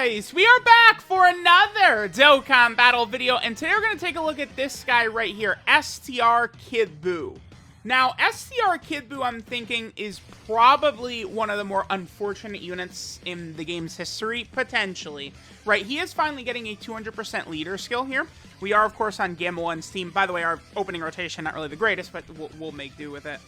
guys, we are back for another Dokkan battle video, and today we're going to take a look at this guy right here, STR Kid Buu. Now, STR Kid Buu, I'm thinking, is probably one of the more unfortunate units in the game's history, potentially. Right, he is finally getting a 200% leader skill here. We are, of course, on Gamma 1's team. By the way, our opening rotation, not really the greatest, but we'll make do with it.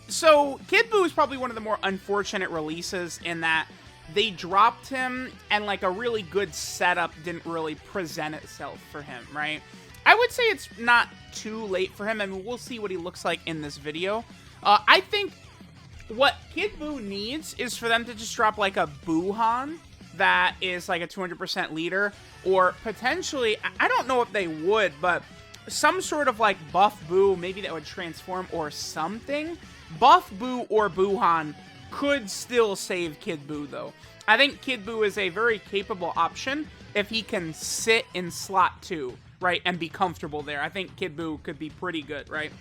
So, Kid Buu is probably one of the more unfortunate releases in that they dropped him, and like a really good setup didn't really present itself for him, right? I would say it's not too late for him. I mean, we'll see what he looks like in this video. I think what Kid Buu needs is for them to just drop like a Buuhan that is like a 200% leader, or potentially, I don't know if they would, but some sort of like buff Buu, maybe that would transform or something. Buff Buu or Buuhan could still save Kid Buu, though. I think Kid Buu is a very capable option if he can sit in slot 2, right, and be comfortable there. I think Kid Buu could be pretty good, right?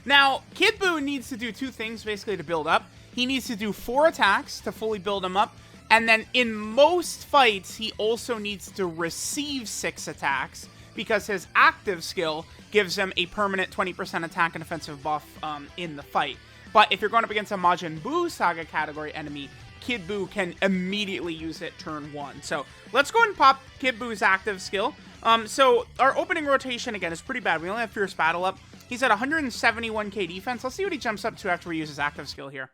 Now, Kid Buu needs to do two things, basically, to build up. He needs to do 4 attacks to fully build him up, and then in most fights, he also needs to receive 6 attacks, because his active skill gives him a permanent 20% attack and offensive buff in the fight. But if you're going up against a Majin Buu Saga category enemy, Kid Buu can immediately use it turn 1. So let's go ahead and pop Kid Buu's active skill. So our opening rotation, again, is pretty bad. We only have Fierce Battle up. He's at 171k defense. Let's see what he jumps up to after we use his active skill here.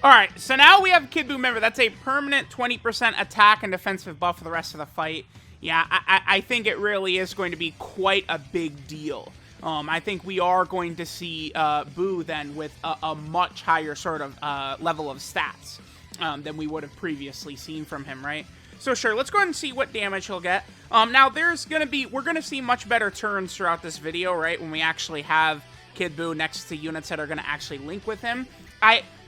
Alright, so now we have Kid Buu. Remember, that's a permanent 20% attack and defensive buff for the rest of the fight. Yeah, I think it really is going to be quite a big deal. I think we are going to see Buu then with a much higher sort of level of stats than we would have previously seen from him, right? So sure, let's go ahead and see what damage he'll get. Now there's going to be, we're going to see much better turns throughout this video, right? When we actually have Kid Buu next to units that are going to actually link with him.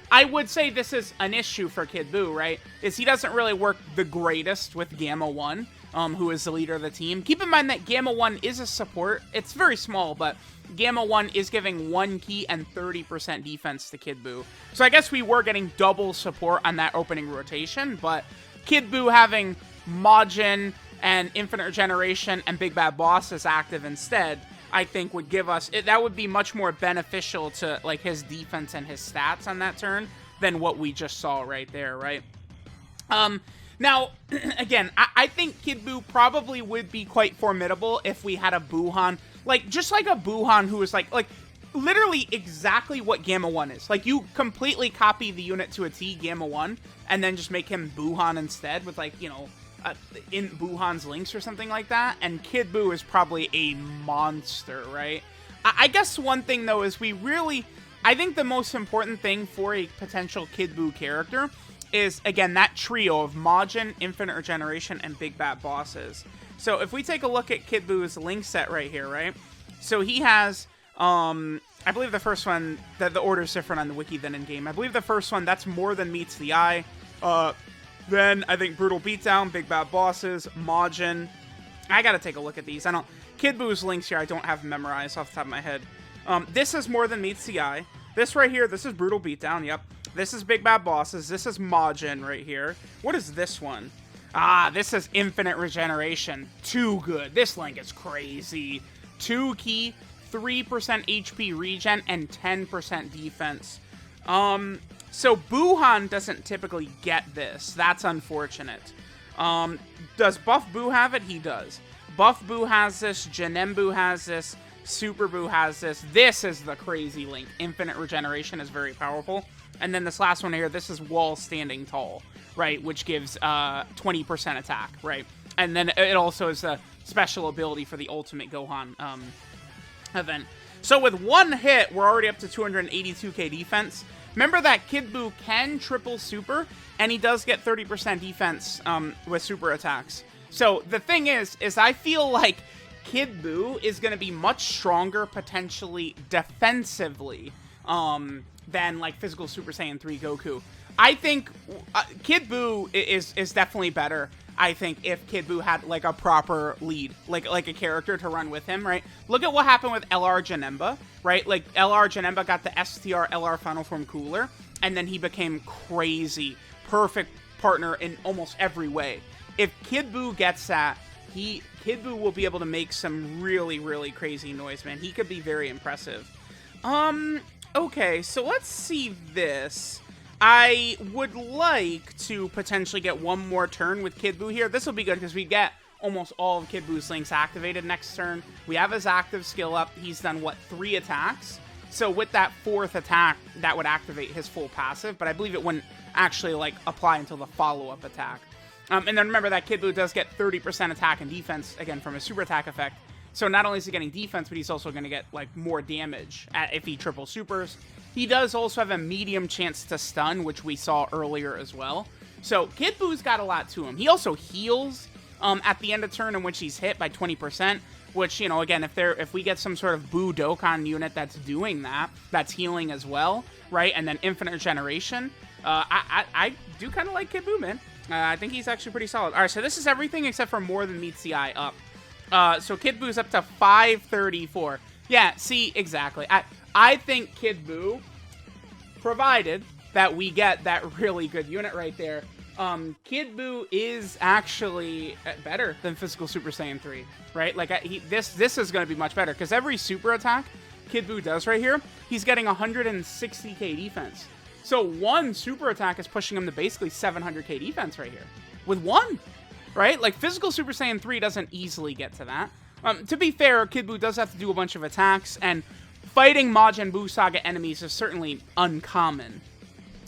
I would say this is an issue for Kid Buu, right? Is he doesn't really work the greatest with Gamma 1, who is the leader of the team. Keep in mind that Gamma 1 is a support. It's very small, but Gamma 1 is giving 1 key and 30% defense to Kid Buu. So I guess we were getting double support on that opening rotation, but Kid Buu having Majin and Infinite Regeneration and Big Bad Boss as active instead, I think would give us, that would be much more beneficial to like his defense and his stats on that turn than what we just saw right there, right? Now, again, I think Kid Buu probably would be quite formidable if we had a Buuhan, like, just like a Buuhan who is like literally exactly what Gamma 1 is. Like, you completely copy the unit to a T, Gamma 1, and then just make him Buuhan instead with, like, you know, in Buuhan's links or something like that, and Kid Buu is probably a monster, right? I guess one thing, though, is I think the most important thing for a potential Kid Buu character is, again, that trio of Majin, Infinite Regeneration, and Big Bad Bosses. So if we take a look at Kid Buu's link set right here, right? So he has, I believe the first one, that the order is different on the wiki than in-game. I believe the first one, that's More Than Meets the Eye. Then, I think Brutal Beatdown, Big Bad Bosses, Majin. I gotta take a look at these. Kid Buu's links here, I don't have memorized off the top of my head. This is More Than Meets the Eye. This right here, this is Brutal Beatdown, yep. This is Big Bad Bosses. This is Majin right here. What is this one? Ah, this is Infinite Regeneration. Too good. This link is crazy. 2 key, 3% HP regen, and 10% defense. So Buuhan doesn't typically get this. That's unfortunate. Does Buff Buu have it? He does. Buff Buu has this. Janem Buu has this. Super Buu has this. This is the crazy link. Infinite Regeneration is very powerful. And then this last one here, this is Wall Standing Tall, right? Which gives 20% attack, right? And then it also is a special ability for the Ultimate Gohan event. So with one hit, we're already up to 282k defense. Remember that Kid Buu can triple super, and he does get 30% defense with super attacks. So the thing is I feel like Kid Buu is going to be much stronger, potentially, defensively, than, like, physical Super Saiyan 3 Goku. I think Kid Buu is definitely better. I think if Kid Buu had like a proper lead, like a character to run with him, right? Look at what happened with LR Janemba, right? Like LR Janemba got the STR LR Final Form cooler, and then he became crazy, perfect partner in almost every way. If Kid Buu gets that, Kid Buu will be able to make some really, really crazy noise, man. He could be very impressive. Okay, so let's see this. I would like to potentially get one more turn with Kid Buu here. This will be good because we get almost all of Kid Buu's links activated next turn. We have his active skill up. He's done, what, 3 attacks? So with that 4th attack, that would activate his full passive, but I believe it wouldn't actually, like, apply until the follow-up attack. And then remember that Kid Buu does get 30% attack and defense, again, from his super attack effect. So not only is he getting defense, but he's also going to get, like, more damage if he triple supers. He does also have a medium chance to stun, which we saw earlier as well. So Kid Buu's got a lot to him. He also heals at the end of turn in which he's hit by 20%, which, you know, again, if we get some sort of Buu Dokkan unit that's doing that, that's healing as well, right? And then infinite generation. I do kind of like Kid Buu, man. I think he's actually pretty solid. All right, so this is everything except for more than meets the eye up. So Kid Buu's up to 534. Yeah, see, exactly. I think Kid Buu, provided that we get that really good unit right there, Kid Buu is actually better than Physical Super Saiyan 3, right? Like, this is going to be much better, because every super attack Kid Buu does right here, he's getting 160k defense. So one super attack is pushing him to basically 700k defense right here. With one, right? Like, Physical Super Saiyan 3 doesn't easily get to that. To be fair, Kid Buu does have to do a bunch of attacks, and fighting Majin Buu Saga enemies is certainly uncommon,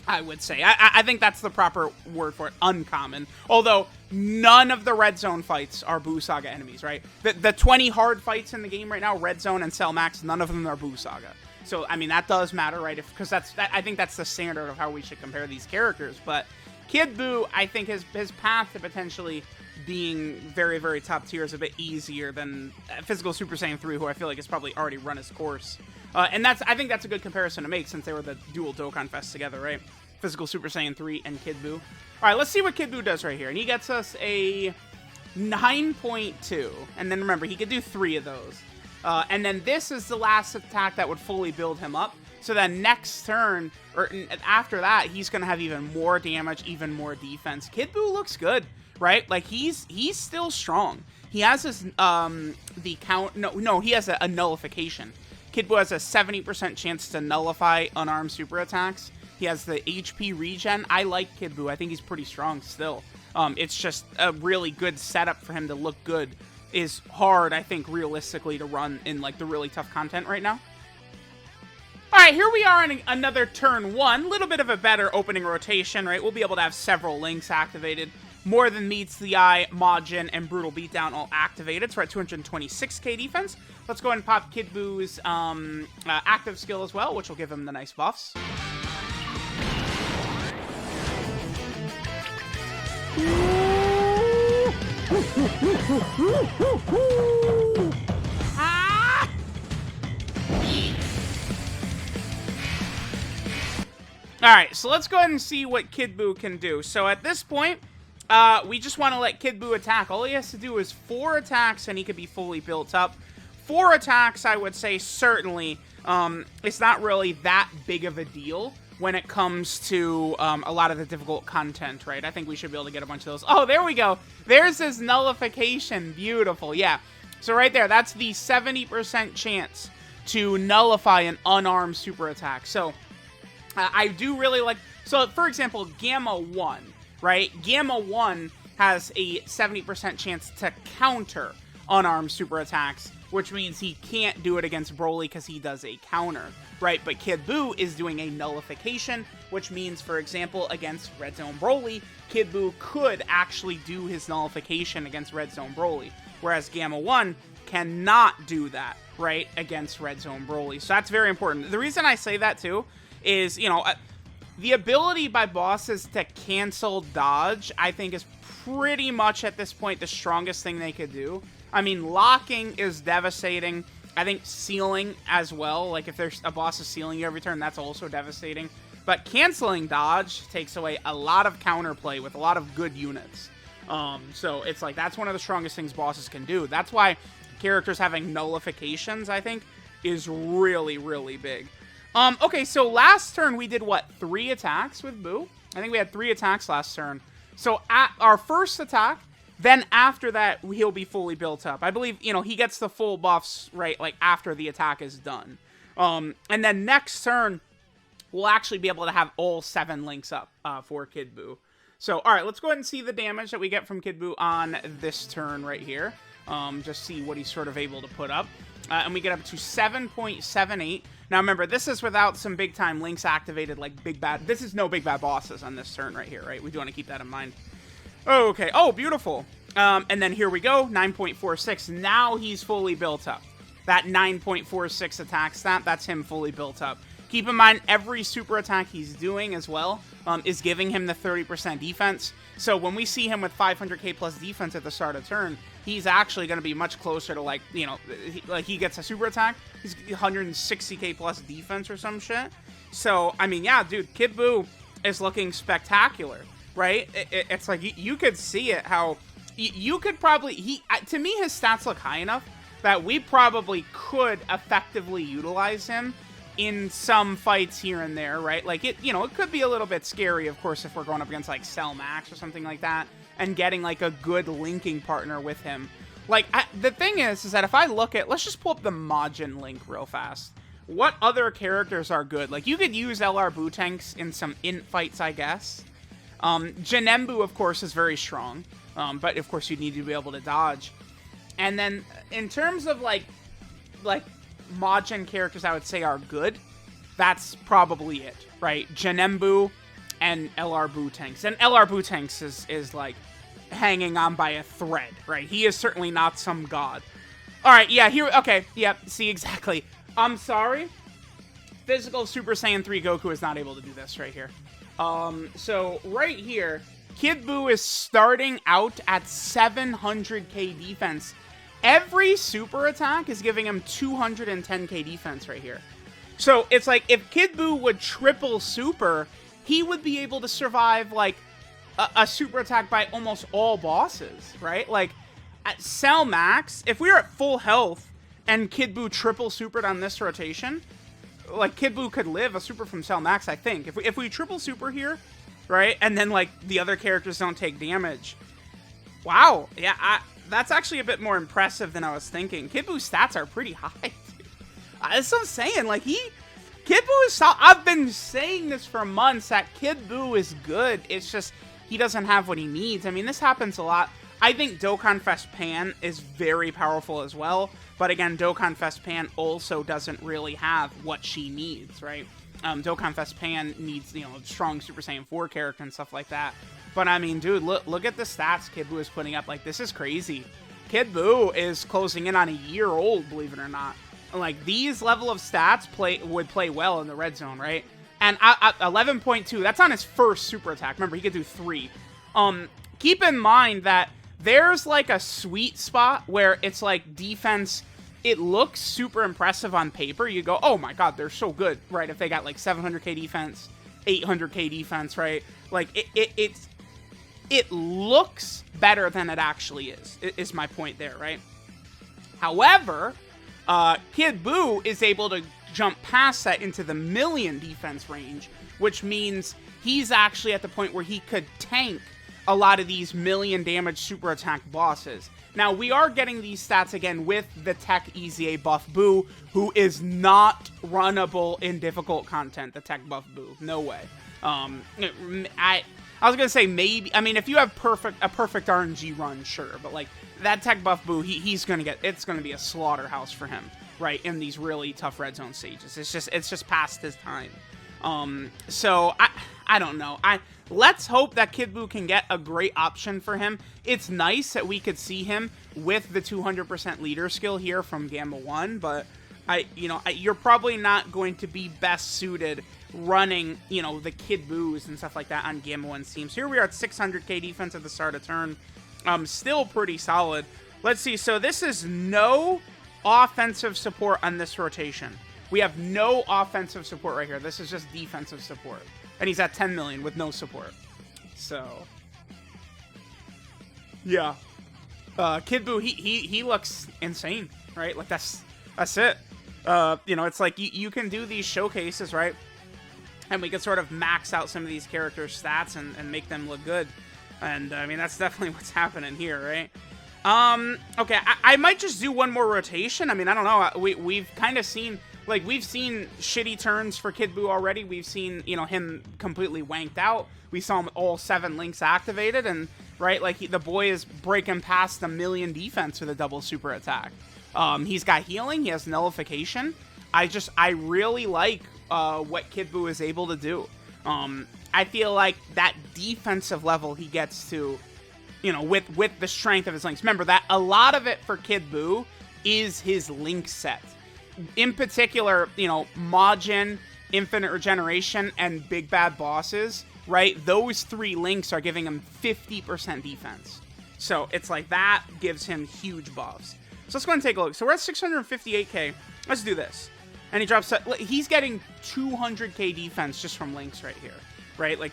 I would say. I think that's the proper word for it, uncommon. Although, none of the Red Zone fights are Buu Saga enemies, right? The 20 hard fights in the game right now, Red Zone and Cell Max, none of them are Buu Saga. So, I mean, that does matter, right? Because I think that's the standard of how we should compare these characters. But Kid Buu, I think his path to potentially being very, very top tier is a bit easier than Physical Super Saiyan 3, who I feel like has probably already run his course. And I think that's a good comparison to make, since they were the dual Dokkan Fest together, right? Physical Super Saiyan 3 and Kid Buu. All right, let's see what Kid Buu does right here. And he gets us a 9.2. And then remember, he could do 3 of those. And then this is the last attack that would fully build him up. So then next turn, or after that, he's going to have even more damage, even more defense. Kid Buu looks good, right? Like, he's still strong. He has his, the count, no, he has a nullification. Kid Buu has a 70% chance to nullify unarmed super attacks. He has the HP regen. I like Kid Buu. I think he's pretty strong still. It's just a really good setup for him to look good. Is hard, I think, realistically, to run in, like, the really tough content right now. Alright, here we are in another turn 1. A little bit of a better opening rotation, right? We'll be able to have several links activated. More Than Meets the Eye, Majin, and Brutal Beatdown all activated. So we're at 226k defense. Let's go ahead and pop Kid Buu's active skill as well, which will give him the nice buffs. Ah! Alright, so let's go ahead and see what Kid Buu can do. So at this point, we just want to let Kid Buu attack. All he has to do is 4 attacks and he could be fully built up. 4 attacks, I would say, certainly, it's not really that big of a deal when it comes to a lot of the difficult content, right? I think we should be able to get a bunch of those. Oh, there we go. There's his nullification. Beautiful. Yeah. So right there, that's the 70% chance to nullify an unarmed super attack. So I do really like... So, for example, Gamma 1, right? Gamma 1 has a 70% chance to counter unarmed super attacks, which means he can't do it against Broly because he does a counter, right? But Kid Buu is doing a nullification, which means, for example, against Red Zone Broly, Kid Buu could actually do his nullification against Red Zone Broly, whereas Gamma 1 cannot do that, right, against Red Zone Broly. So that's very important. The reason I say that, too, is, you know, the ability by bosses to cancel dodge, I think, is pretty much, at this point, the strongest thing they could do. I mean, locking is devastating. I think sealing as well. Like, if there's a boss is sealing you every turn, that's also devastating. but canceling dodge takes away a lot of counterplay with a lot of good units. So it's like, that's one of the strongest things bosses can do. That's why characters having nullifications, I think, is really, really big. Okay, so last turn we did, what, 3 attacks with Buu? I think we had 3 attacks last turn. So at our first attack, then after that, he'll be fully built up. I believe, you know, he gets the full buffs, right, like, after the attack is done. And then next turn, we'll actually be able to have all 7 links up for Kid Buu. So, all right, let's go ahead and see the damage that we get from Kid Buu on this turn right here. Just see what he's sort of able to put up. And we get up to 7.78. Now, remember, this is without some big-time links activated, like big bad... This is no big bad bosses on this turn right here, right? We do want to keep that in mind. Okay. Oh, beautiful. And then here we go, 9.46. Now he's fully built up. That 9.46 attack stat, that's him fully built up. Keep in mind, every super attack he's doing as well is giving him the 30% defense. So when we see him with 500k plus defense at the start of turn, he's actually going to be much closer to, like, you know, he gets a super attack, he's 160k plus defense or some shit. So, I mean, yeah, dude, Kid Buu is looking spectacular, right? It's like, you could see it, how you could probably, to me, his stats look high enough that we probably could effectively utilize him in some fights here and there, right? Like, it, you know, it could be a little bit scary, of course, if we're going up against, like, Cell Max or something like that, and getting, like, a good linking partner with him. Like, the thing is that if I look at, let's just pull up the Majin link real fast. What other characters are good? Like, you could use LR Buu tanks in some int fights, I guess. Janembu, of course, is very strong, but, of course, you need to be able to dodge. And then, in terms of, like, Majin characters I would say are good, that's probably it, right? Janembu and LR Buu tanks. And LR Buu tanks is like hanging on by a thread, right? He is certainly not some god. Alright, yeah, here, okay, yep, see, exactly. I'm sorry. Physical Super Saiyan 3 Goku is not able to do this right here. So, right here, Kid Buu is starting out at 700k defense. Every super attack is giving him 210k defense right here. So it's like, if Kid Buu would triple super, he would be able to survive, like, a super attack by almost all bosses, right? Like, at Cell Max, if we were at full health and Kid Buu triple supered on this rotation, like, Kid Buu could live a super from Cell Max, I think. If we triple super here, right, and then, like, the other characters don't take damage. Wow, yeah, that's actually a bit more impressive than I was thinking. Kid Buu's stats are pretty high, dude. That's what I'm saying. Like, Kid Buu is solid. I've been saying this for months, that Kid Buu is good. It's just, he doesn't have what he needs. I mean, this happens a lot. I think Dokkan Fest Pan is very powerful as well. But again, Dokkan Fest Pan also doesn't really have what she needs, right? Dokkan Fest Pan needs, you know, a strong Super Saiyan 4 character and stuff like that. But I mean, dude, look at the stats Kid Buu is putting up. Like, this is crazy. Kid Buu is closing in on a year old, believe it or not. Like, these level of stats would play well in the red zone, right? And 11.2, that's on his first super attack. Remember, he could do 3. Keep in mind that there's, like, a sweet spot where it's, like, defense, it looks super impressive on paper. You go, oh my god, they're so good, right? If they got, like, 700k defense, 800k defense, right? Like, it looks better than it actually is my point there, right? However, Kid Buu is able to jump past that into the million defense range, which means he's actually at the point where he could tank a lot of these million damage super attack bosses. Now, we are getting these stats again with the Tech EZA buff Buu, who is not runnable in difficult content, the Tech buff Buu. No way. I was gonna say maybe, I mean, if you have a perfect RNG run, sure, but like, that Tech buff Buu, he's gonna get, it's gonna be a slaughterhouse for him, right, in these really tough red zone stages. It's just past his time. So I don't know. Let's hope that Kid Buu can get a great option for him. It's nice that we could see him with the 200% leader skill here from Gamma 1, but you're probably not going to be best suited running, you know, the Kid Buus and stuff like that on Gamma 1 teams. Here we are at 600k defense at the start of turn. Still pretty solid. Let's see. So this is no offensive support on this rotation. We have no offensive support right here. This is just defensive support. And he's at 10 million with no support. So, yeah. Kid Buu, he looks insane, right? Like, that's it. You know, it's like you can do these showcases, right? And we can sort of max out some of these characters' stats and make them look good. And, I mean, that's definitely what's happening here, right? Okay, I might just do one more rotation. I mean, I don't know. We've kind of seen, like, we've seen shitty turns for Kid Buu already. We've seen, you know, him completely wanked out. We saw him all 7 links activated, and, right, like, the boy is breaking past 1 million defense with a double super attack. He's got healing. He has nullification. I really like what Kid Buu is able to do. I feel like that defensive level he gets to, you know, with the strength of his links. Remember that a lot of it for Kid Buu is his link set. In particular, you know, Majin, Infinite Regeneration, and Big Bad Bosses, right? Those 3 links are giving him 50% defense. So it's like that gives him huge buffs. So let's go ahead and take a look. So we're at 658k. Let's do this. And he drops... He's getting 200k defense just from links right here. Right? Like,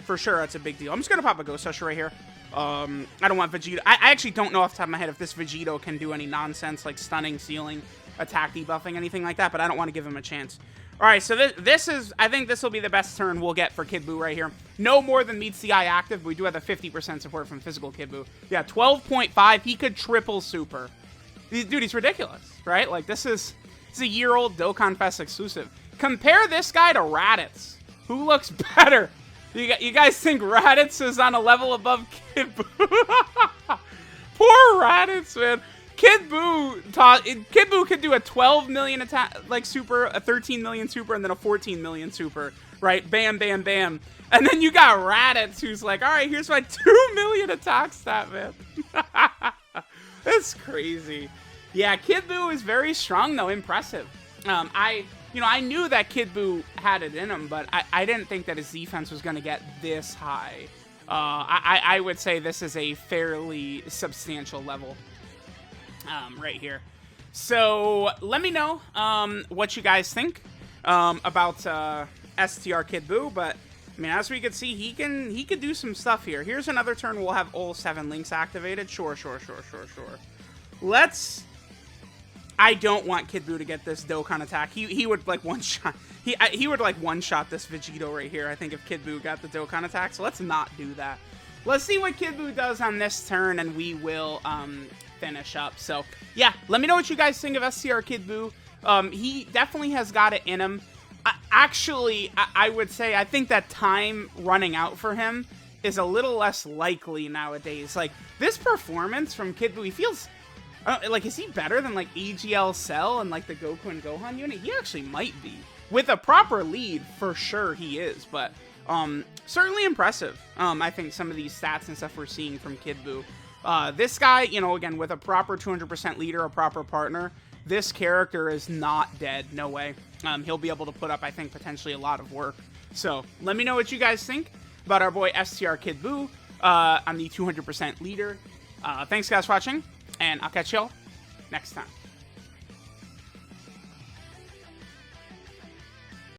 for sure, that's a big deal. I'm just going to pop a Ghost Usher right here. I don't want Vegito... I actually don't know off the top of my head if this Vegito can do any nonsense, like stunning, sealing, attack debuffing, anything like that, but I don't want to give him a chance. Alright, so this is... I think this will be the best turn we'll get for Kid Buu right here. No more than meets the eye active, but we do have the 50% support from physical Kid Buu. Yeah, 12.5. He could triple super. Dude, he's ridiculous, right? Like, this is a year-old Dokkan Fest exclusive. Compare this guy to Raditz. Who looks better? You guys think Raditz is on a level above Kid Buu? Poor Raditz, man. Kid Buu could do a 12 million attack, like, super, a 13 million super, and then a 14 million super, right? Bam, bam, bam. And then you got Raditz, who's like, all right, here's my 2 million attack stat, man. That's crazy. Yeah, Kid Buu is very strong, though. Impressive. I knew that Kid Buu had it in him, but I didn't think that his defense was going to get this high. I would say this is a fairly substantial level right here. So let me know what you guys think about STR Kid Buu, but I mean, as we can see, he can do some stuff here. Here's another turn we'll have all 7 links activated. Sure. I don't want Kid Buu to get this Dokkan attack. He would like one-shot. He would like one-shot this Vegito right here, I think, if Kid Buu got the Dokkan attack. So let's not do that. Let's see what Kid Buu does on this turn, and we will finish up. So yeah, let me know what you guys think of STR Kid Buu. He definitely has got it in him. Actually, I would say I think that time running out for him is a little less likely nowadays. Like, this performance from Kid Buu, he feels... like, is he better than, like, AGL Cell and, like, the Goku and Gohan unit? He actually might be. With a proper lead, for sure he is. But, certainly impressive. I think some of these stats and stuff we're seeing from Kid Buu. This guy, you know, again, with a proper 200% leader, a proper partner, this character is not dead. No way. He'll be able to put up, I think, potentially a lot of work. So, let me know what you guys think about our boy STR Kid Buu. I'm the 200% leader. Thanks, guys, for watching, and I'll catch y'all next time.